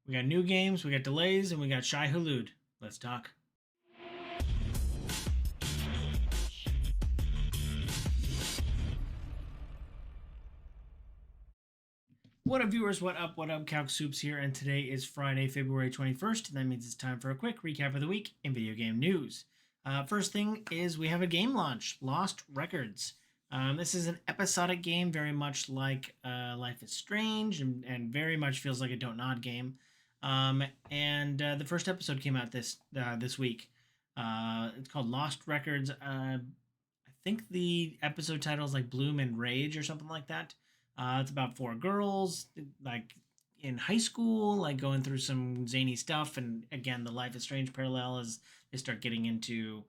We got new games, we got delays, and we got Shai Hulud. Let's talk. What up, viewers? What up? What up? Calc Soups here, and today is Friday, February 21st, and that means it's time for a quick recap of the week in video game news. First thing is we have a game launch, Lost Records. This is an episodic game, very much like Life is Strange, and very much feels like a Don't Nod game. And the first episode came out this week. It's called Lost Records. I think the episode title is like Bloom and Rage or something like that. It's about four girls, like in high school, like going through some zany stuff. And again, the Life is Strange parallel is they start getting into,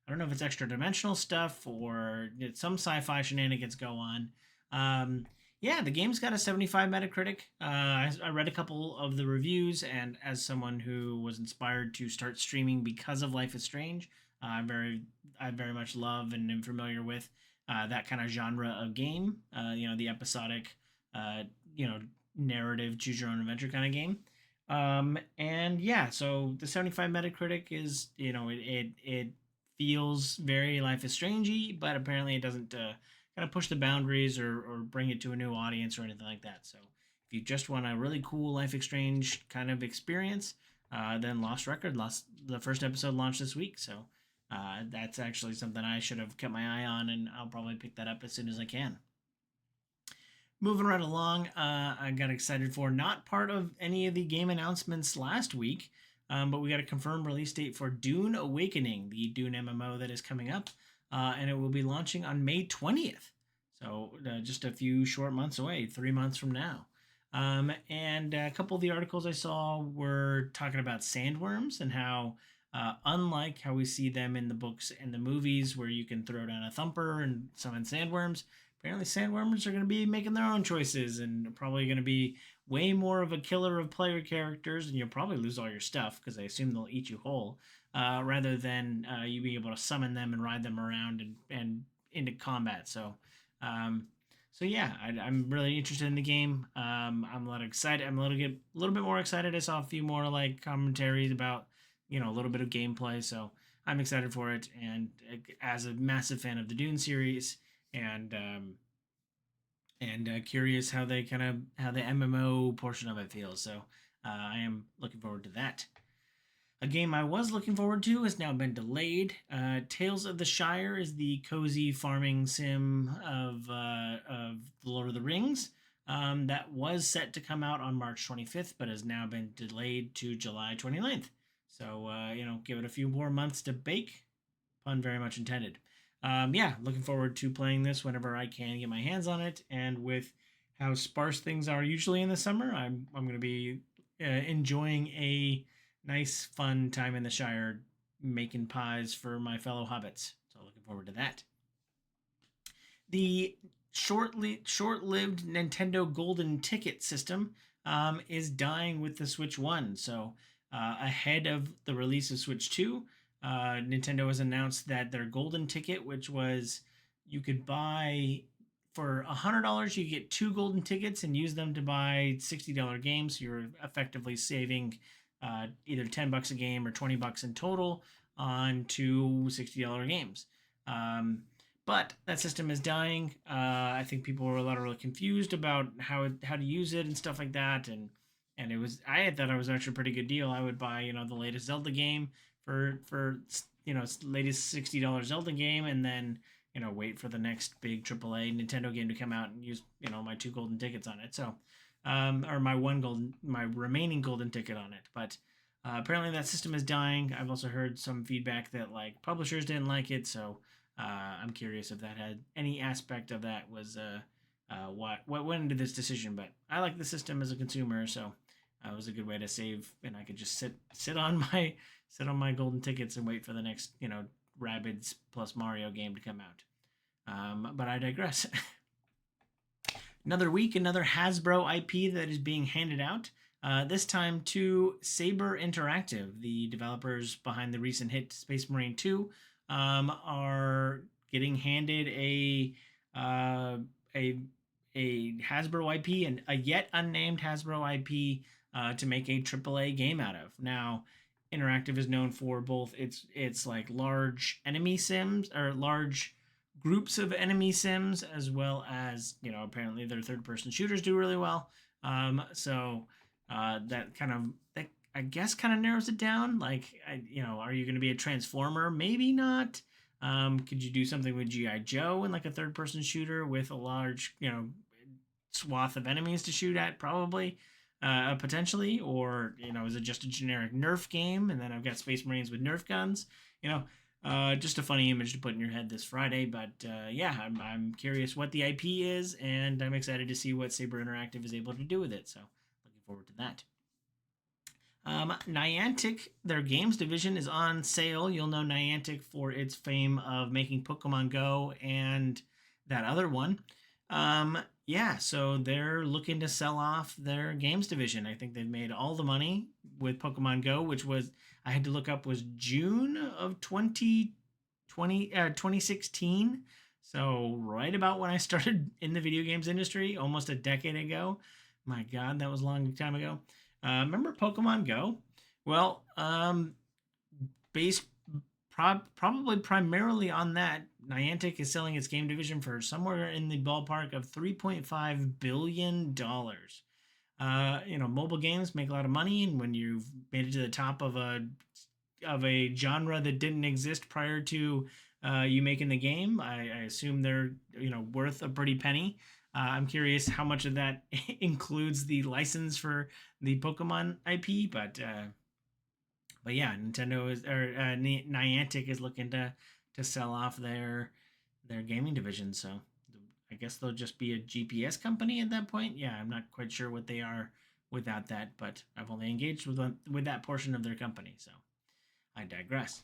I don't know if it's extra dimensional stuff or some sci-fi shenanigans go on. Yeah, the game's got a 75 Metacritic. I read a couple of the reviews, and as someone who was inspired to start streaming because of Life is Strange, I very much love and am familiar with that kind of genre of game. The episodic, uh, you know, narrative, choose your own adventure kind of game. And yeah, so the 75 Metacritic is, it feels very Life is Strangey, but apparently it doesn't kind of push the boundaries or bring it to a new audience or anything like that. So if you just want a really cool Life is Strange kind of experience, then the first episode launched this week. So that's actually something I should have kept my eye on, and I'll probably pick that up as soon as I can. Moving right along, I got excited for not part of any of the game announcements last week, but we got a confirmed release date for Dune Awakening, the Dune MMO that is coming up, and it will be launching on May 20th. So just a few short months away, 3 months from now. And a couple of the articles I saw were talking about sandworms and how unlike how we see them in the books and the movies, where you can throw down a thumper and summon sandworms, apparently sandworms are going to be making their own choices and probably going to be way more of a killer of player characters, and you'll probably lose all your stuff because I assume they'll eat you whole, rather than you being able to summon them and ride them around and into combat. So yeah, I'm really interested in the game. I'm a little excited. I'm a little bit more excited. I saw a few more like commentaries about a little bit of gameplay, so I'm excited for it. And as a massive fan of the Dune series, and curious how the MMO portion of it feels. So I am looking forward to that. A game I was looking forward to has now been delayed. Tales of the Shire is the cozy farming sim of The Lord of the Rings. That was set to come out on March 25th, but has now been delayed to July 29th. So, give it a few more months to bake. Pun very much intended. Yeah, looking forward to playing this whenever I can get my hands on it. And with how sparse things are usually in the summer, I'm going to be enjoying a nice, fun time in the Shire making pies for my fellow hobbits. So looking forward to that. The short-lived Nintendo Golden Ticket system is dying with the Switch 1. So ahead of the release of Switch 2, Nintendo has announced that their Golden Ticket, which was you could buy for $100, you get 2 golden tickets and use them to buy $60 games. So you're effectively saving either $10 a game or $20 in total on 2 $60 games. But that system is dying. I think people were a lot really confused about how to use it and stuff like that. And I thought it was actually a pretty good deal. I would buy the latest Zelda game for latest $60 Zelda game, and then wait for the next big AAA Nintendo game to come out and use my 2 golden tickets on it. So or my remaining golden ticket on it. But apparently that system is dying. I've also heard some feedback that like publishers didn't like it, so I'm curious if that had any aspect of that was what went into this decision. But I like the system as a consumer, so it was a good way to save, and I could just sit on my golden tickets and wait for the next Rabbids plus Mario game to come out. But I digress. Another week, another Hasbro IP that is being handed out. This time to Saber Interactive, the developers behind the recent hit Space Marine 2, are getting handed a Hasbro IP and a yet unnamed Hasbro IP to make a AAA game out of. Now, Interactive is known for both its like large enemy sims or large groups of enemy sims, as well as apparently their third person shooters do really well. That kind of that I guess kind of narrows it down. Like, are you going to be a transformer? Maybe not. Could you do something with GI Joe and like a third person shooter with a large swath of enemies to shoot at? Probably. Potentially, or is it just a generic Nerf game? And then I've got Space Marines with Nerf guns. Just a funny image to put in your head this Friday. But yeah, I'm curious what the IP is, and I'm excited to see what Saber Interactive is able to do with it. So looking forward to that. Niantic, their games division is on sale. You'll know Niantic for its fame of making Pokemon Go and that other one. Yeah, so they're looking to sell off their games division. I think they've made all the money with Pokemon Go, which was, I had to look up, was June of 2016. So right about when I started in the video games industry, almost a decade ago. My God, that was a long time ago. Remember Pokemon Go? Well, based probably primarily on that, Niantic is selling its game division for somewhere in the ballpark of $3.5 billion. Mobile games make a lot of money, and when you've made it to the top of a genre that didn't exist prior to you making the game, I assume they're worth a pretty penny. I'm curious how much of that includes the license for the Pokemon IP, but yeah, Niantic is looking to sell off their gaming division. So I guess they'll just be a GPS company at that point. Yeah, I'm not quite sure what they are without that, but I've only engaged with that portion of their company. So I digress.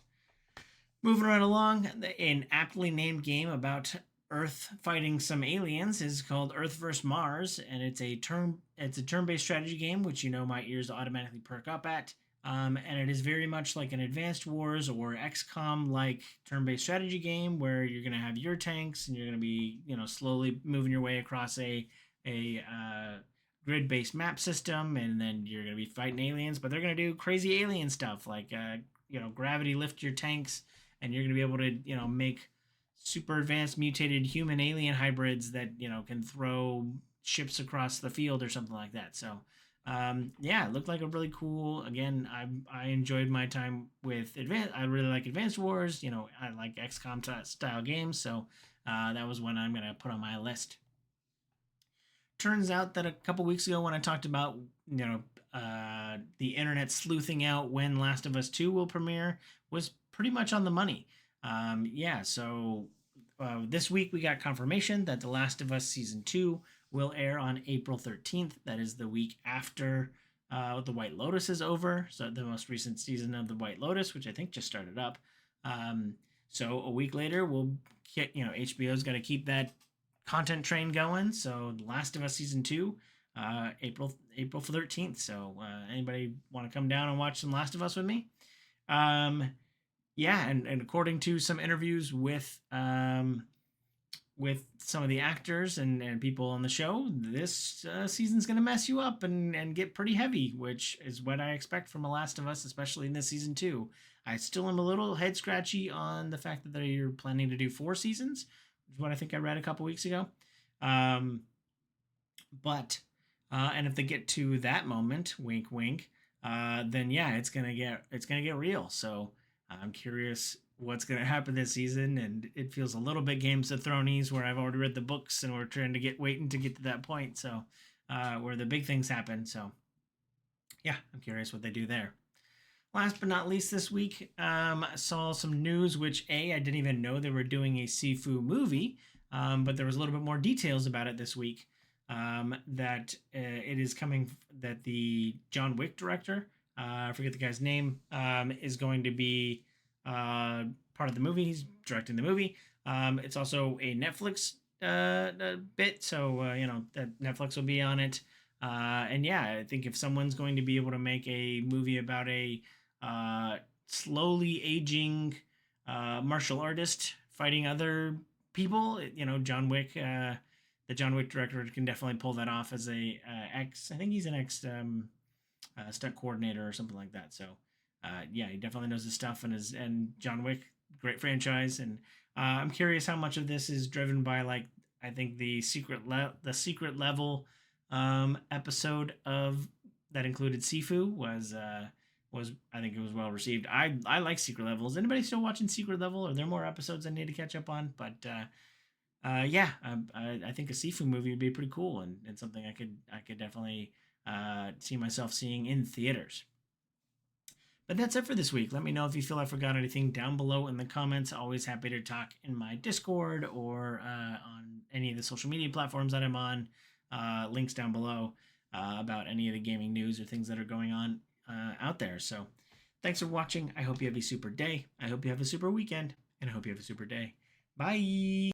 Moving right along, an aptly named game about Earth fighting some aliens is called Earth vs. Mars, and it's a turn-based strategy game, which my ears automatically perk up at. And it is very much like an Advanced Wars or XCOM like turn-based strategy game where you're going to have your tanks and you're going to be slowly moving your way across a grid-based map system, and then you're going to be fighting aliens, but they're going to do crazy alien stuff like gravity lift your tanks, and you're going to be able to make super advanced mutated human alien hybrids that can throw ships across the field or something like that. So yeah, it looked like a really cool. Again, I enjoyed my time with I really like Advanced Wars. I like XCOM style games, so that was one I'm gonna put on my list. Turns out that a couple weeks ago when I talked about the internet sleuthing out when Last of Us 2 will premiere was pretty much on the money. Yeah, so this week we got confirmation that The Last of Us Season 2 will air on April 13th. That is the week after The White Lotus is over. So the most recent season of The White Lotus, which I think just started up. So a week later, we'll get, HBO's got to keep that content train going. So The Last of Us Season 2, April 13th. So anybody want to come down and watch some Last of Us with me? Yeah, and according to some interviews with some of the actors and people on the show, this season's going to mess you up and get pretty heavy, which is what I expect from The Last of Us, especially in this season 2. I still am a little head scratchy on the fact that they're planning to do 4 seasons, which is what I think I read a couple weeks ago. And if they get to that moment, wink, wink, then yeah, it's gonna get real. So I'm curious what's going to happen this season, and it feels a little bit Games of Thrones where I've already read the books and we're waiting to get to that point, so where the big things happen. So yeah, I'm curious what they do there. Last but not least, this week I saw some news which I didn't even know they were doing a Sifu movie, but there was a little bit more details about it this week. That it is coming, that the John Wick director, I forget the guy's name, is going to be part of the movie. He's directing the movie. It's also a Netflix bit, so that Netflix will be on it. And yeah, I think if someone's going to be able to make a movie about a slowly aging martial artist fighting other people, John Wick, the John Wick director can definitely pull that off as a I think he's an ex stunt coordinator or something like that. So yeah, he definitely knows his stuff, and John Wick, great franchise. And I'm curious how much of this is driven by like I think the secret level episode of that included Sifu was I think it was well received. I like Secret Level. Is anybody still watching Secret Level? Are there more episodes I need to catch up on? But yeah, I think a Sifu movie would be pretty cool and something I could definitely see myself seeing in theaters. But that's it for this week. Let me know if you feel I forgot anything down below in the comments. Always happy to talk in my Discord or on any of the social media platforms that I'm on. Links down below about any of the gaming news or things that are going on out there. So thanks for watching. I hope you have a super day. I hope you have a super weekend. And I hope you have a super day. Bye.